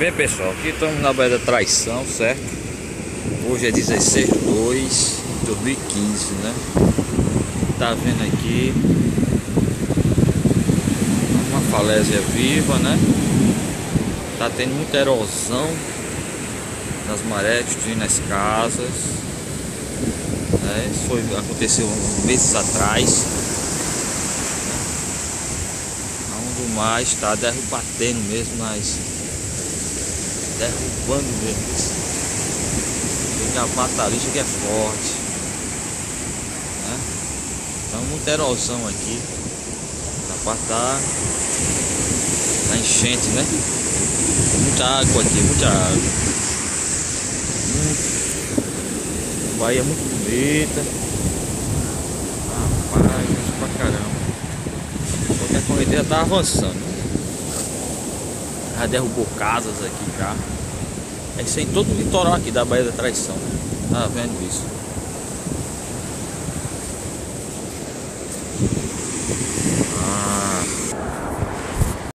Bem, pessoal, aqui estamos na Baía da Traição, certo? Hoje é 16/2/2015, né? Tá vendo aqui uma falésia viva, né? Tá tendo muita erosão nas marés, destruindo as casas, né? Isso aconteceu meses atrás, onde o mar está batendo mesmo derrubando mesmo. A batalha que é forte, né? Então muita erosão aqui. A parte da enchente, né? Muita água aqui, muita água. Bahia muito bonita. Rapaz, pra caramba. Só que a correnteza tá avançando. Já derrubou casas aqui já. É isso em todo o litoral aqui da Baía da Traição. Tá vendo isso?